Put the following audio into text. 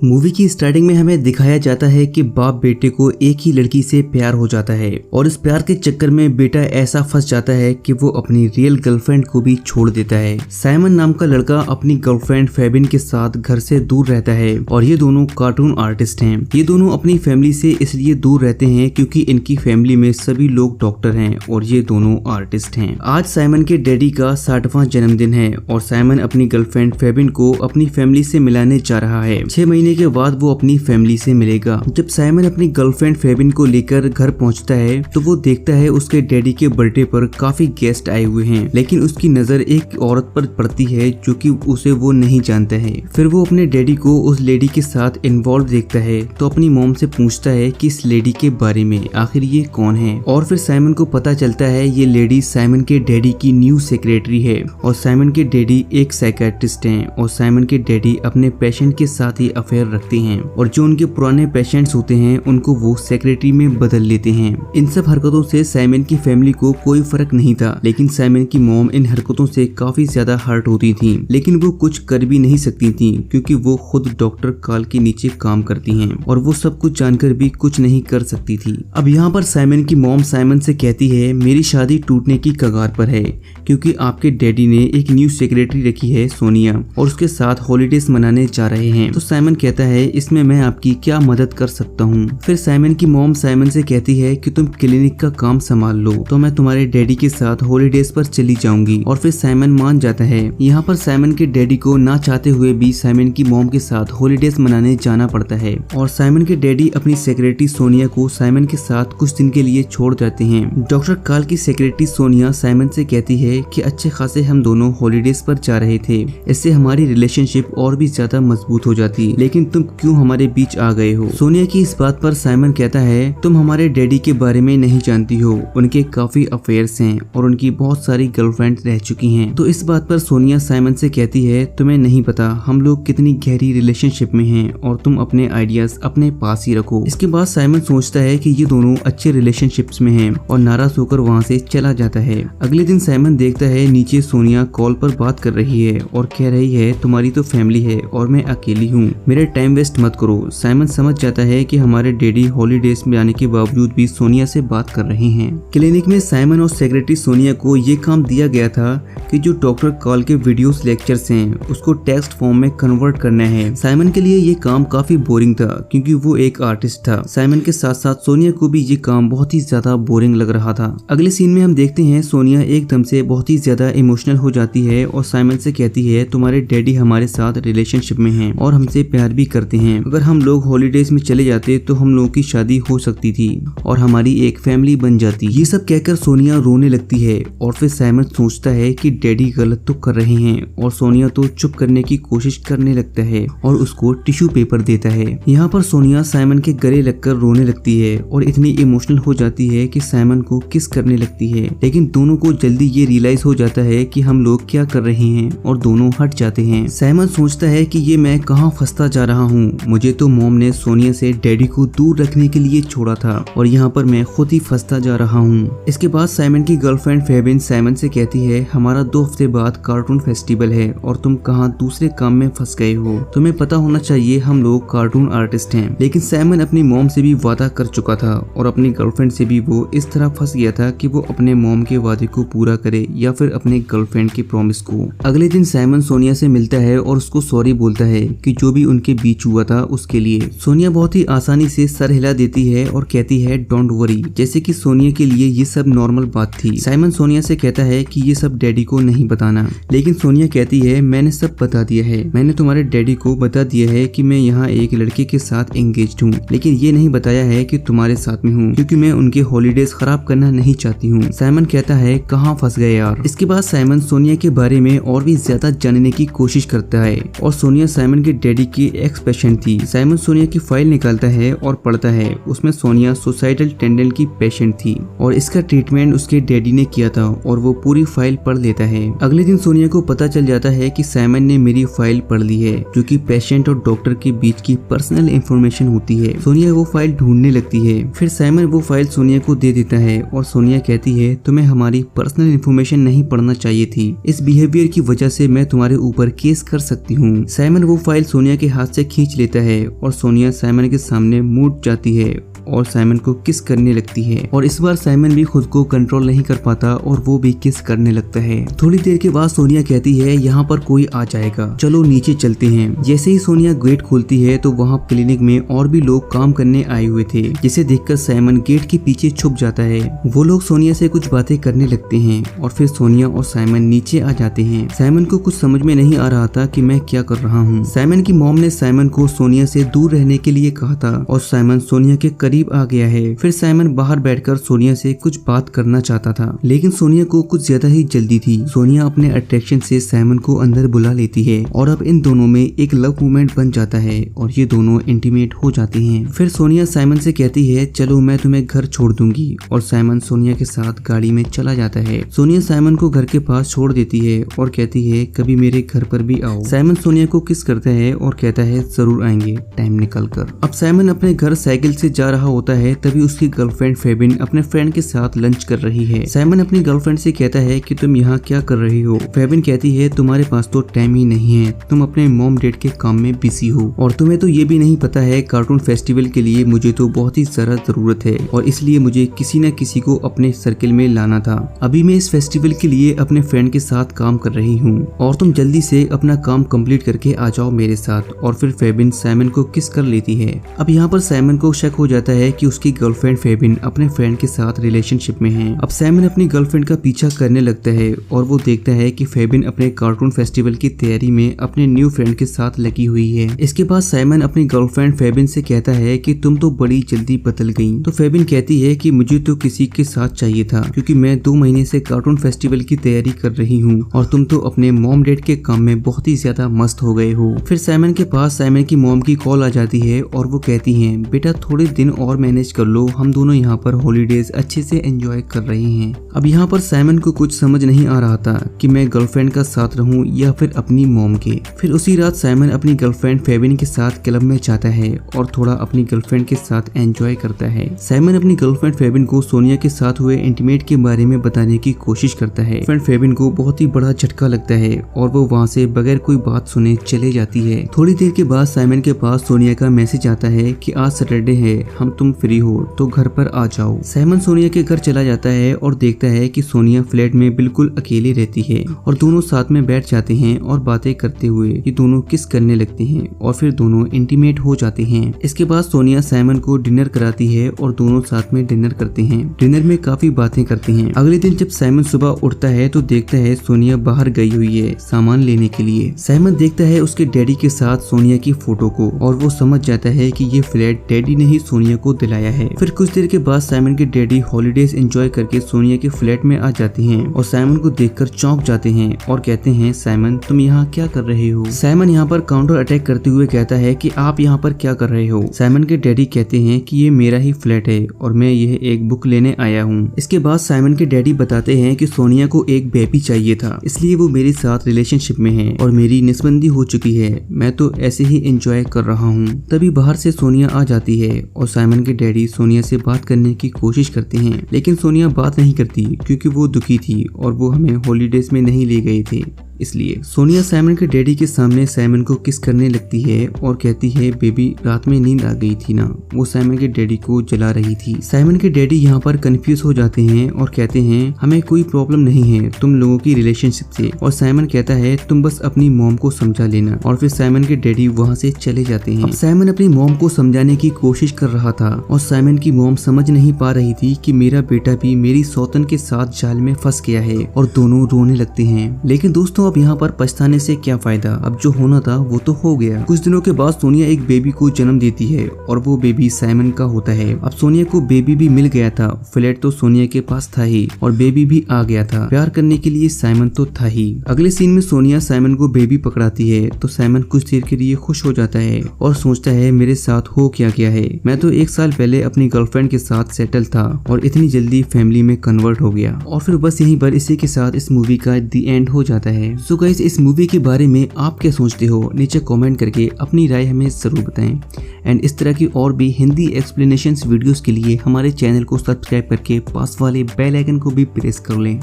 Movie की starting में हमें दिखाया जाता है कि बाप बेटे को एक ही लड़की से प्यार हो जाता है और इस प्यार के चक्कर में बेटा ऐसा फंस जाता है कि वो अपनी रियल गर्लफ्रेंड को भी छोड़ देता है। साइमन नाम का लड़का अपनी गर्लफ्रेंड फेबिन के साथ घर से दूर रहता है और ये दोनों कार्टून आर्टिस्ट हैं। ये दोनों अपनी फैमिली से इसलिए दूर रहते हैं क्योंकि इनकी फैमिली में सभी लोग डॉक्टर हैं और ये दोनों आर्टिस्ट हैं। आज साइमन के डैडी का 60वां जन्मदिन है और साइमन अपनी गर्लफ्रेंड फेबिन को अपनी फैमिली से मिलाने जा रहा है। 6 महीने के बाद वो अपनी फैमिली से मिलेगा। जब साइमन अपनी गर्लफ्रेंड फेबिन को लेकर घर पहुंचता है तो वो देखता है उसके डैडी के बर्थडे पर काफी गेस्ट आए हुए हैं, लेकिन उसकी नजर एक औरत पर पड़ती है जो कि उसे वो नहीं जानता है। फिर वो अपने डैडी को उस लेडी के साथ इन्वॉल्व देखता है तो अपनी मॉम से पूछता है कि इस लेडी के बारे में आखिर ये कौन है, और फिर साइमन को पता चलता है ये लेडी साइमन के डैडी की न्यू सेक्रेटरी है और साइमन के डैडी एक साइकियाट्रिस्ट हैं और साइमन के डैडी अपने पेशेंट के साथ ही अफेयर रखते हैं और जो उनके पुराने पेशेंट्स होते हैं उनको वो सेक्रेटरी में बदल लेते हैं। इन सब हरकतों से साइमन की फैमिली को कोई फर्क नहीं था, लेकिन साइमन की मॉम इन हरकतों से काफी ज्यादा हर्ट होती थी, लेकिन वो कुछ कर भी नहीं सकती थी क्योंकि वो खुद डॉक्टर काल के नीचे काम करती हैं और वो सब कुछ जानकर भी कुछ नहीं कर सकती थी। अब यहाँ पर साइमन की मॉम साइमन से कहती है मेरी शादी टूटने की कगार पर है क्योंकि आपके डैडी ने एक न्यू सेक्रेटरी रखी है सोनिया और उसके साथ हॉलीडेज मनाने जा रहे हैं। तो साइमन कहता है इसमें मैं आपकी क्या मदद कर सकता हूँ। फिर साइमन की मॉम साइमन से कहती है कि तुम क्लिनिक का काम संभाल लो तो मैं तुम्हारे डैडी के साथ हॉलीडेज पर चली जाऊंगी, और फिर साइमन मान जाता है। यहाँ पर साइमन के डैडी को ना चाहते हुए भी साइमन की मॉम के साथ हॉलीडेज मनाने जाना पड़ता है और साइमन के डैडी अपनी सेक्रेटरी सोनिया को साइमन के साथ कुछ दिन के लिए छोड़ जाते हैं। डॉक्टर काल की सेक्रेटरी सोनिया साइमन से कहती है कि अच्छे खासे हम दोनों हॉलीडेज पर जा रहे थे, इससे हमारी रिलेशनशिप और भी ज्यादा मजबूत हो जाती, लेकिन तुम क्यों हमारे बीच आ गए हो। सोनिया की इस बात पर साइमन कहता है तुम हमारे डैडी के बारे में नहीं जानती हो, उनके काफी अफेयर्स हैं और उनकी बहुत सारी गर्लफ्रेंड रह चुकी हैं। तो इस बात पर सोनिया साइमन से कहती है तुम्हें नहीं पता हम लोग कितनी गहरी रिलेशनशिप में हैं और तुम अपने आइडियाज अपने पास ही रखो। इसके बाद साइमन सोचता है कि ये दोनों अच्छे रिलेशनशिप्स में हैं और नाराज होकर वहाँ से चला जाता है। अगले दिन साइमन देखता है नीचे सोनिया कॉल पर बात कर रही है और कह रही है तुम्हारी तो फैमिली है और मैं अकेली हूँ, मेरा टाइम वेस्ट मत करो। साइमन समझ जाता है कि हमारे डैडी हॉलीडेज में आने के बावजूद भी सोनिया से बात कर रहे हैं। क्लिनिक में साइमन और सेक्रेटरी सोनिया को ये काम दिया गया था कि जो डॉक्टर कॉल के वीडियोस लेक्चर्स हैं उसको टेक्स्ट फॉर्म में कन्वर्ट करना है। साइमन के लिए ये काम काफी बोरिंग था क्योंकि वो एक आर्टिस्ट था। साइमन के साथ साथ सोनिया को भी ये काम बहुत ही ज्यादा बोरिंग लग रहा था। अगले सीन में हम देखते हैं सोनिया एकदम से बहुत ही ज्यादा इमोशनल हो जाती है और साइमन से कहती है तुम्हारे डैडी हमारे साथ रिलेशनशिप में हैं और हमसे प्यार भी करते हैं, अगर हम लोग हॉलीडेज में चले जाते तो हम लोगों की शादी हो सकती थी और हमारी एक फैमिली बन जाती। ये सब कहकर सोनिया रोने लगती है और फिर साइमन सोचता है कि डैडी गलत तो कर रहे हैं और सोनिया तो चुप करने की कोशिश करने लगता है और उसको टिश्यू पेपर देता है। यहाँ पर सोनिया साइमन के गले लगकर रोने लगती है और इतनी इमोशनल हो जाती है कि साइमन को किस करने लगती है, लेकिन दोनों को जल्दी ये रियलाइज हो जाता है कि हम लोग क्या कर रहे हैं और दोनों हट जाते हैं। साइमन सोचता है कि ये मैं कहाँ फंसता जा रहा हूँ, मुझे तो मॉम ने सोनिया से डैडी को दूर रखने के लिए छोड़ा था और यहाँ पर मैं खुद ही फंसता जा रहा हूँ। इसके बाद साइमन की गर्लफ्रेंड फेबिन साइमन से कहती है हमारा 2 हफ्ते बाद कार्टून फेस्टिवल है और तुम कहाँ दूसरे काम में फंस गए हो, तुम्हें पता होना चाहिए हम लोग कार्टून आर्टिस्ट हैं। लेकिन साइमन अपनी मॉम से भी वादा कर चुका था और अपनी गर्लफ्रेंड से भी वो इस तरह फंस गया था कि वो अपने मॉम के वादे को पूरा करे या फिर अपने गर्लफ्रेंड के प्रॉमिस को। अगले दिन साइमन सोनिया से मिलता है और उसको सॉरी बोलता है कि जो भी उनके बीच हुआ था उसके लिए। सोनिया बहुत ही आसानी से सर हिला देती है और कहती है डोंट वरी, जैसे कि सोनिया के लिए ये सब नॉर्मल बात थी। साइमन सोनिया से कहता है कि ये सब डैडी को नहीं बताना, लेकिन सोनिया कहती है मैंने सब बता दिया है, मैंने तुम्हारे डैडी को बता दिया है कि मैं यहाँ एक लड़के के साथ एंगेज्ड हूँ, लेकिन ये नहीं बताया है कि तुम्हारे साथ में हूँ क्योंकि मैं उनके हॉलीडेज खराब करना नहीं चाहती हूँ। साइमन कहता है कहाँ फंस गए यार। इसके बाद साइमन सोनिया के बारे में और भी ज्यादा जानने की कोशिश करता है और सोनिया साइमन के डैडी की एक्स पेशेंट थी। साइमन सोनिया की फाइल निकालता है और पढ़ता है, उसमें सोनिया सुसाइडल टेंडेंट की पेशेंट थी और इसका ट्रीटमेंट उसके डैडी ने किया था और वो पूरी फाइल पढ़ लेता है। अगले दिन सोनिया को पता चल जाता है कि साइमन ने मेरी फाइल पढ़ ली है जो कि पेशेंट और डॉक्टर के बीच की पर्सनल इंफॉर्मेशन होती है। सोनिया वो फाइल ढूंढने लगती है, फिर साइमन वो फाइल सोनिया को दे देता है और सोनिया कहती है तुम्हें हमारी पर्सनल इंफॉर्मेशन नहीं पढ़ना चाहिए थी, इस बिहेवियर की वजह से मैं तुम्हारे ऊपर केस कर सकती हूँ। साइमन वो फाइल सोनिया के हाथ से खींच लेता है और सोनिया साइमन के सामने मुड़ जाती है और साइमन को किस करने लगती है। और इस बार साइमन भी खुद को कंट्रोल नहीं कर पाता और वो भी किस करने लगता है। थोड़ी देर के बाद सोनिया कहती है यहाँ पर कोई आ जाएगा, चलो नीचे चलते हैं। जैसे ही सोनिया गेट खोलती है तो वहाँ क्लिनिक में और भी लोग काम करने आए हुए थे, जिसे देखकर साइमन गेट के पीछे छुप जाता है। वो लोग सोनिया से कुछ बातें करने लगते हैं और फिर सोनिया और साइमन नीचे आ जाते हैं। साइमन को कुछ समझ में नहीं आ रहा था कि मैं क्या कर रहा हूँ। साइमन की मॉम ने साइमन को सोनिया से दूर रहने के लिए कहा था और साइमन सोनिया के करीब आ गया है। फिर साइमन बाहर बैठकर सोनिया से कुछ बात करना चाहता था, लेकिन सोनिया को कुछ ज्यादा ही जल्दी थी। सोनिया अपने अट्रैक्शन से साइमन को अंदर बुला लेती है और अब इन दोनों में एक लव मोमेंट बन जाता है और ये दोनों इंटीमेट हो जाते हैं। फिर सोनिया साइमन से कहती है चलो मैं तुम्हें घर छोड़ दूंगी और साइमन सोनिया के साथ गाड़ी में चला जाता है। सोनिया साइमन को घर के पास छोड़ देती है और कहती है कभी मेरे घर पर भी आओ। साइमन सोनिया को किस करता है और कहता है जरूर आएंगे टाइम निकल कर। अब साइमन अपने घर साइकिल से जा रहा होता है, तभी उसकी गर्लफ्रेंड फेबिन अपने फ्रेंड के साथ लंच कर रही है। साइमन अपनी गर्लफ्रेंड से कहता है कि तुम यहाँ क्या कर रही हो। फेबिन कहती है तुम्हारे पास तो टाइम ही नहीं है, तुम अपने मॉम डैड के काम में बिजी हो और तुम्हें तो ये भी नहीं पता है कार्टून फेस्टिवल के लिए मुझे तो बहुत ही ज्यादा जरूरत है और इसलिए मुझे किसी न किसी को अपने सर्किल में लाना था। अभी मैं इस फेस्टिवल के लिए अपने फ्रेंड के साथ काम कर रही हूँ और तुम जल्दी से अपना काम कंप्लीट करके आ जाओ मेरे साथ। और फिर फेबिन साइमन को किस कर लेती है। अब यहाँ पर साइमन को शक हो जाता है कि उसकी गर्लफ्रेंड फेबिन अपने फ्रेंड के साथ रिलेशनशिप में है। अब साइमन अपनी गर्लफ्रेंड का पीछा करने लगता है और वो देखता है कि फेबिन अपने कार्टून फेस्टिवल की तैयारी में अपने न्यू फ्रेंड के साथ लगी हुई है। इसके बाद साइमन अपनी गर्लफ्रेंड फेबिन से कहता है कि तुम तो बड़ी जल्दी बदल गई। तो फेबिन कहती है कि मुझे तो किसी के साथ चाहिए था क्योंकि मैं 2 महीने से कार्टून फेस्टिवल की तैयारी कर रही हूँ और तुम तो अपने मॉम डैड के काम में बहुत ही ज्यादा मस्त हो गए हो। फिर साइमन के पास साइमन की मॉम की कॉल आ जाती है और वो कहती है बेटा थोड़े दिन और मैनेज कर लो, हम दोनों यहाँ पर हॉलीडेज अच्छे से एंजॉय कर रहे हैं। अब यहाँ पर साइमन को कुछ समझ नहीं आ रहा था कि मैं गर्लफ्रेंड का साथ रहूं या फिर अपनी मॉम के। फिर उसी रात साइमन अपनी गर्लफ्रेंड फेबिन के साथ क्लब में जाता है और थोड़ा अपनी गर्लफ्रेंड के साथ एंजॉय करता है। साइमन अपनी गर्लफ्रेंड फेबिन को सोनिया के साथ हुए इंटीमेट के बारे में बताने की कोशिश करता है। फ्रेंड फेबिन को बहुत ही बड़ा झटका लगता है और वो वहाँ से बगैर कोई बात सुने चले जाती है। थोड़ी देर के बाद साइमन के पास सोनिया का मैसेज आता है कि आज सैटरडे है, हम तुम फ्री हो तो घर पर आ जाओ। साइमन सोनिया के घर चला जाता है और देखता है कि सोनिया फ्लैट में बिल्कुल अकेली रहती है और दोनों साथ में बैठ जाते हैं और बातें करते हुए ये दोनों किस करने लगते हैं और फिर दोनों इंटीमेट हो जाते हैं। इसके बाद सोनिया साइमन को डिनर कराती है और दोनों साथ में डिनर करते हैं। डिनर में काफी बातें करते हैं। अगले दिन जब साइमन सुबह उठता है तो देखता है सोनिया बाहर गई हुई है सामान लेने के लिए। साइमन देखता है उसके डैडी के साथ सोनिया की फोटो को और वो समझ जाता है कि ये फ्लैट डैडी ने ही सोनिया को दिलाया है। फिर कुछ देर के बाद साइमन के डैडी हॉलीडेज एंजॉय करके सोनिया के फ्लैट में आ जाते हैं और साइमन को देखकर चौंक जाते हैं और कहते हैं साइमन तुम यहाँ क्या कर रहे हो। साइमन यहाँ पर काउंटर अटैक करते हुए कहता है कि आप यहाँ पर क्या कर रहे हो। साइमन के डैडी कहते हैं कि ये मेरा ही फ्लैट है और मैं यह एक बुक लेने आया हूँ। इसके बाद साइमन के डैडी बताते हैं कि सोनिया को एक बेबी चाहिए था, इसलिए वो मेरे साथ रिलेशनशिप में है और मेरी नसबंदी हो चुकी है, मैं तो ऐसे ही एंजॉय कर रहा हूँ। तभी बाहर से सोनिया आ जाती है और साइमन के डैडी सोनिया से बात करने की कोशिश करते हैं, लेकिन सोनिया बात नहीं करती क्योंकि वो दुखी थी और वो हमें हॉलीडेज में नहीं ले गए थे। इसलिए सोनिया साइमन के डैडी के सामने साइमन को किस करने लगती है और कहती है बेबी रात में नींद आ गई थी ना। वो साइमन के डैडी को जला रही थी। साइमन के डैडी यहाँ पर कंफ्यूज हो जाते हैं और कहते हैं हमें कोई प्रॉब्लम नहीं है तुम लोगों की रिलेशनशिप से। और साइमन कहता है तुम बस अपनी मॉम को समझा लेना और फिर साइमन के डैडी वहाँ से चले जाते हैं। साइमन अपनी मॉम को समझाने की कोशिश कर रहा था और साइमन की मॉम समझ नहीं पा रही थी कि मेरा बेटा भी मेरी सौतन के साथ जाल में फंस गया है और दोनों रोने लगते हैं। लेकिन दोस्तों अब यहाँ पर पछताने से क्या फायदा, अब जो होना था वो तो हो गया। कुछ दिनों के बाद सोनिया एक बेबी को जन्म देती है और वो बेबी साइमन का होता है। अब सोनिया को बेबी भी मिल गया था, फ्लैट तो सोनिया के पास था ही और बेबी भी आ गया था। प्यार करने के लिए साइमन तो था ही। अगले सीन में सोनिया साइमन को बेबी पकड़ाती है तो साइमन कुछ देर के लिए खुश हो जाता है और सोचता है मेरे साथ हो क्या गया है, मैं तो 1 साल पहले अपनी गर्लफ्रेंड के साथ सेटल था और इतनी जल्दी फैमिली में कन्वर्ट हो गया। और फिर बस यहीं पर इसी के साथ इस मूवी का दी एंड हो जाता है। सो गाइस इस मूवी के बारे में आप क्या सोचते हो, नीचे कमेंट करके अपनी राय हमें जरूर बताएं। एंड इस तरह की और भी हिंदी एक्सप्लेनेशंस वीडियोस के लिए हमारे चैनल को सब्सक्राइब करके पास वाले बेल आइकन को भी प्रेस कर लें।